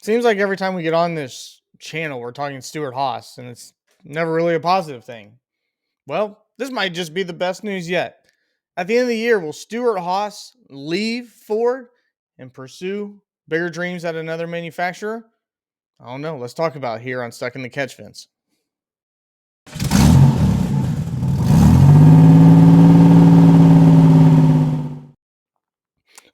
Seems like every time we get on this channel, we're talking Stewart-Haas, and it's never really a positive thing. Well, this might just be the best news yet. At the end of the year, will Stewart-Haas leave Ford and pursue bigger dreams at another manufacturer? I don't know. Let's talk about it here on Stuck in the Catch Fence.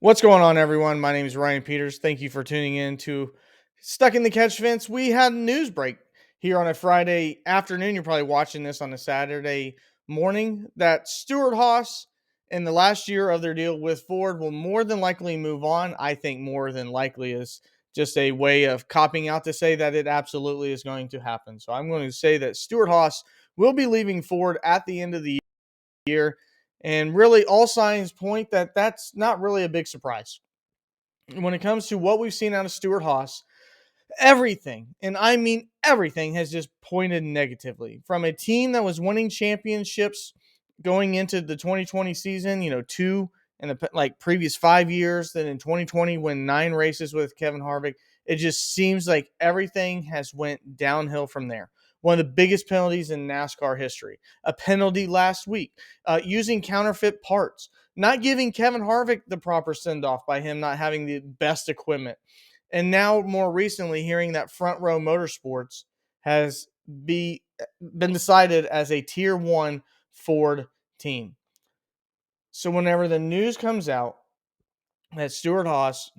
What's going on, everyone? My name is Ryan Peters. Thank you for tuning in to Stuck in the Catch Fence. We had a news break here on a Friday afternoon. You're probably watching this on a Saturday morning. That Stewart-Haas, in the last year of their deal with Ford, will more than likely move on. I think more than likely is just a way of copying out to say that it absolutely is going to happen. So I'm going to say that Stewart-Haas will be leaving Ford at the end of the year. And really, all signs point that that's not really a big surprise. When it comes to what we've seen out of Stewart-Haas, everything, and I mean everything, has just pointed negatively. From a team that was winning championships going into the 2020 season, two in the previous 5 years, then in 2020 win 9 races with Kevin Harvick. It just seems like everything has went downhill from there. One of the biggest penalties in NASCAR history, a penalty last week, using counterfeit parts, not giving Kevin Harvick the proper send off by him not having the best equipment. And now, more recently, hearing that Front Row Motorsports has been decided as a Tier 1 Ford team. So whenever the news comes out that Stewart-Haas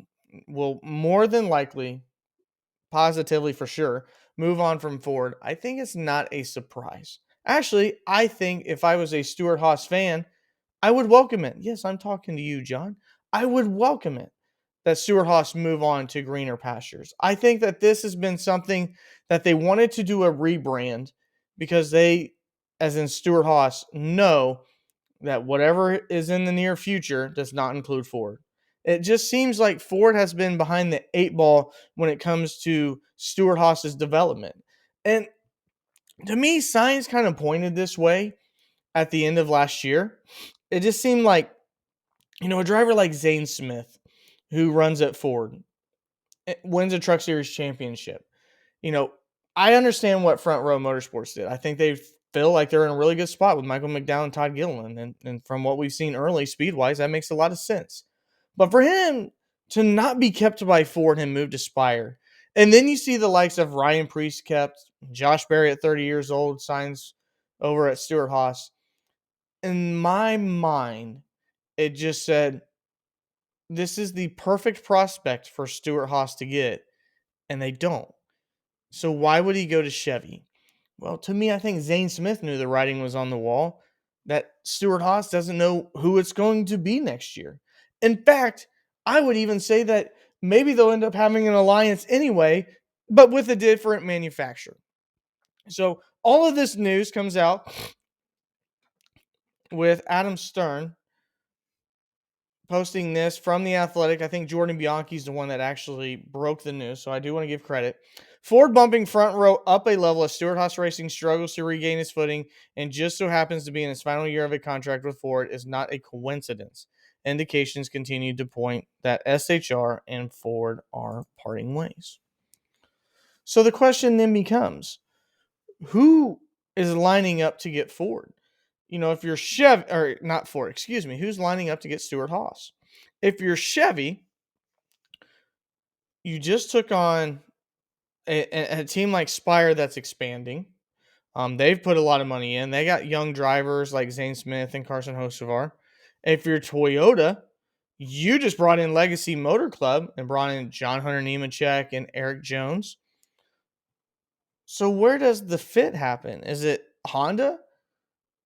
will more than likely, positively for sure, move on from Ford, I think it's not a surprise. Actually, I think if I was a Stewart-Haas fan, I would welcome it. Yes, I'm talking to you, John. I would welcome it that Stewart-Haas move on to greener pastures. I think that this has been something that they wanted to do a rebrand because they, as in Stewart-Haas, know that whatever is in the near future does not include Ford. It just seems like Ford has been behind the 8 ball when it comes to Stewart-Haas's development. And to me, signs kind of pointed this way at the end of last year. It just seemed like, a driver like Zane Smith, who runs at Ford, wins a Truck Series championship. You know, I understand what Front Row Motorsports did. I think they feel like they're in a really good spot with Michael McDowell and Todd Gilliland. And from what we've seen early speed-wise, that makes a lot of sense. But for him to not be kept by Ford and move to Spire, and then you see the likes of Ryan Preece kept, Josh Berry at 30 years old signs over at Stewart-Haas. In my mind, it just said, this is the perfect prospect for Stewart-Haas to get, and they don't. So why would he go to Chevy? Well, to me, I think Zane Smith knew the writing was on the wall that Stewart-Haas doesn't know who it's going to be next year. In fact, I would even say that maybe they'll end up having an alliance anyway, but with a different manufacturer. So all of this news comes out with Adam Stern posting this from The Athletic. I think Jordan Bianchi's the one that actually broke the news, so I do want to give credit. Ford bumping Front Row up a level as Stewart-Haas Racing struggles to regain his footing and just so happens to be in his final year of a contract with Ford is not a coincidence. Indications continue to point that SHR and Ford are parting ways. So the question then becomes, who is lining up to get Ford? If you're Chevy, or not Ford, excuse me, who's lining up to get Stewart-Haas? If you're Chevy, you just took on a team like Spire that's expanding. They've put a lot of money in. They got young drivers like Zane Smith and Carson Hocevar. If you're Toyota, you just brought in Legacy Motor Club and brought in John Hunter Nemechek and Eric Jones. So where does the fit happen? Is it Honda?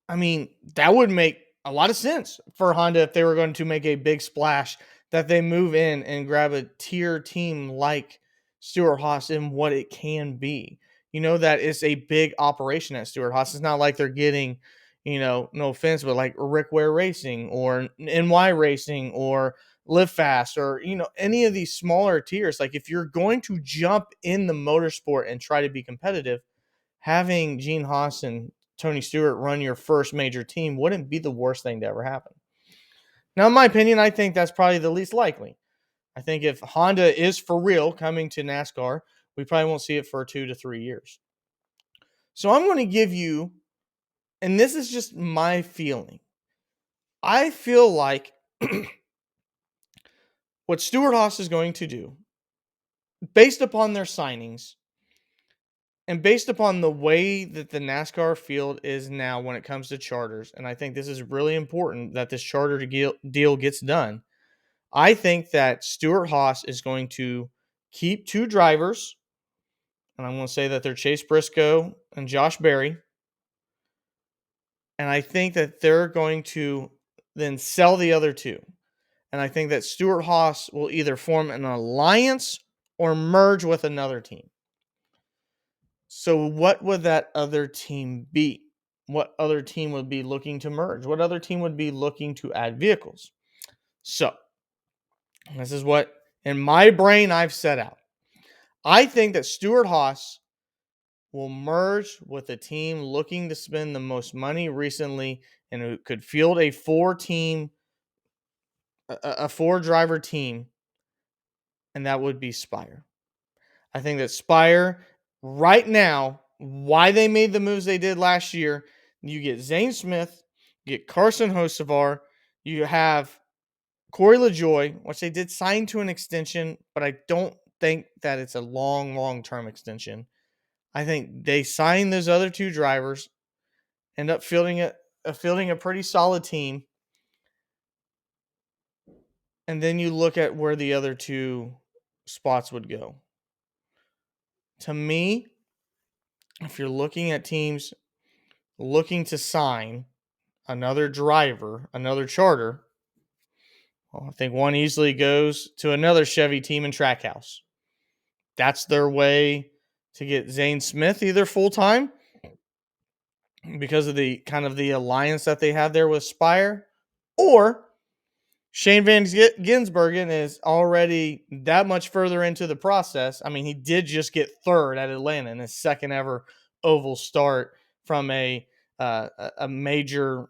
I mean, that would make a lot of sense for Honda if they were going to make a big splash, that they move in and grab a tier team like Stewart-Haas and what it can be. That is a big operation at Stewart-Haas. It's not like they're getting, no offense, but like Rick Ware Racing or NY Racing or Live Fast or, any of these smaller tiers. Like if you're going to jump in the motorsport and try to be competitive, having Gene Haas and Tony Stewart run your first major team wouldn't be the worst thing to ever happen. Now, in my opinion, I think that's probably the least likely. I think if Honda is for real coming to NASCAR, we probably won't see it for 2 to 3 years. So I'm going to give you, and this is just my feeling. I feel like what Stewart-Haas is going to do, based upon their signings and based upon the way that the NASCAR field is now when it comes to charters, and I think this is really important that this charter deal gets done. I think that Stewart-Haas is going to keep two drivers, and I'm going to say that they're Chase Briscoe and Josh Berry. And I think that they're going to then sell the other two. And I think that Stewart-Haas will either form an alliance or merge with another team. So what would that other team be? What other team would be looking to merge? What other team would be looking to add vehicles? So this is what in my brain I've set out. I think that Stewart-Haas will merge with a team looking to spend the most money recently and who could field a four driver team, and that would be Spire. I think that Spire, right now, why they made the moves they did last year, you get Zane Smith, you get Carson Hocevar, you have Corey LaJoie, which they did sign to an extension, but I don't think that it's a long term extension. I think they sign those other two drivers, end up fielding a pretty solid team. And then you look at where the other two spots would go. To me, if you're looking at teams looking to sign another driver, another charter, well, I think one easily goes to another Chevy team in Trackhouse. That's their way to get Zane Smith either full time because of the kind of the alliance that they have there with Spire, or Shane Van Gisbergen is already that much further into the process. I mean, he did just get third at Atlanta in his second ever oval start from a major,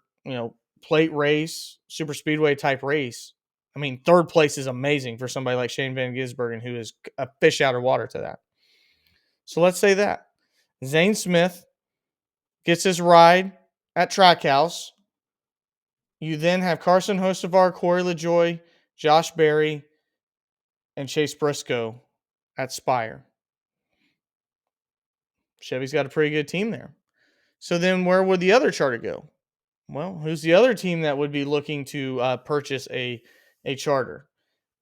plate race, super speedway type race. I mean, third place is amazing for somebody like Shane Van Gisbergen, who is a fish out of water to that. So let's say that Zane Smith gets his ride at Trackhouse. You then have Carson Hocevar, Corey LaJoie, Josh Berry, and Chase Briscoe at Spire. Chevy's got a pretty good team there. So then where would the other charter go? Well, who's the other team that would be looking to purchase a charter?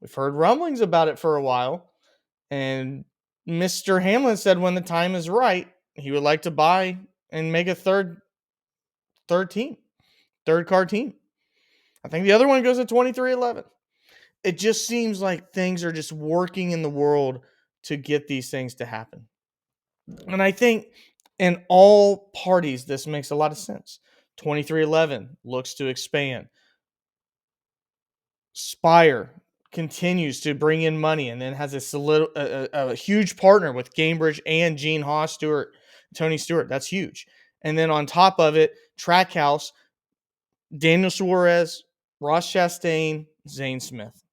We've heard rumblings about it for a while. And Mr. Hamlin said when the time is right, he would like to buy and make a third team, third car team. I think the other one goes at 2311. It just seems like things are just working in the world to get these things to happen. And I think in all parties, this makes a lot of sense. 2311 looks to expand. Spire continues to bring in money and then has a huge partner with Gamebridge and Gene Haas, Tony Stewart. That's huge. And then on top of it, Trackhouse, Daniel Suarez, Ross Chastain, Zane Smith.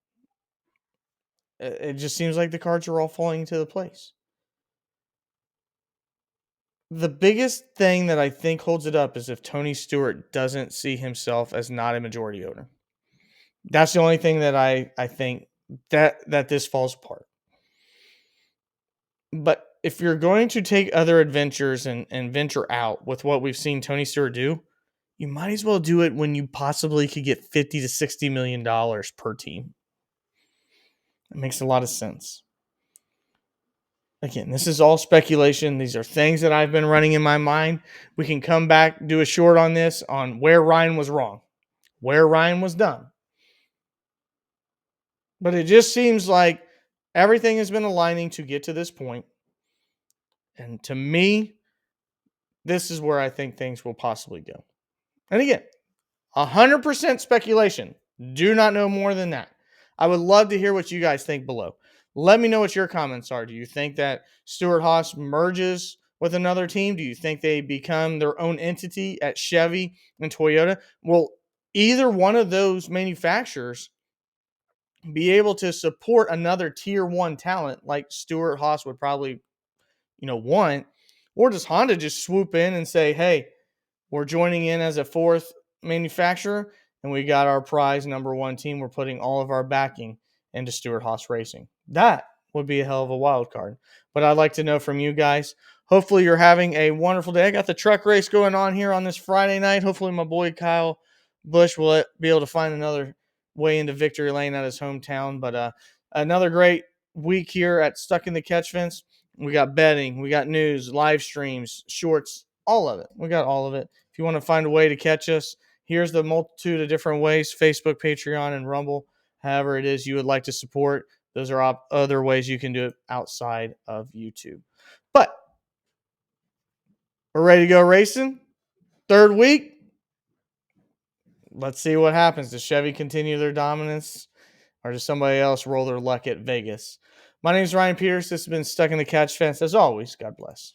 It just seems like the cards are all falling into the place. The biggest thing that I think holds it up is if Tony Stewart doesn't see himself as not a majority owner. That's the only thing that I think that this falls apart. But if you're going to take other adventures and venture out with what we've seen Tony Stewart do, you might as well do it when you possibly could get $50 to $60 million per team. It makes a lot of sense. Again, this is all speculation. These are things that I've been running in my mind. We can come back, do a short on this, on where Ryan was wrong, where Ryan was dumb. But it just seems like everything has been aligning to get to this point. And to me, this is where I think things will possibly go. And again, 100% speculation. Do not know more than that. I would love to hear what you guys think below. Let me know what your comments are. Do you think that Stewart-Haas merges with another team? Do you think they become their own entity at Chevy and Toyota? Well, either one of those manufacturers be able to support another tier one talent like Stewart-Haas would probably, want, or does Honda just swoop in and say, hey, we're joining in as a fourth manufacturer, and we got our prize number one team. We're putting all of our backing into Stewart-Haas Racing. That would be a hell of a wild card. But I'd like to know from you guys. Hopefully you're having a wonderful day. I got the truck race going on here on this Friday night. Hopefully my boy Kyle Busch will be able to find another way into victory lane at his hometown. But another great week here at Stuck in the Catch Fence. We got betting, we got news, live streams, shorts, all of it. We got all of it. If you want to find a way to catch us, here's the multitude of different ways: Facebook, Patreon, and Rumble. However it is you would like to support, those are other ways you can do it outside of YouTube. But we're ready to go racing. Third week. Let's see what happens. Does Chevy continue their dominance, or does somebody else roll their luck at Vegas? My name is Ryan Peters. This has been Stuck in the Catch Fence. As always, God bless.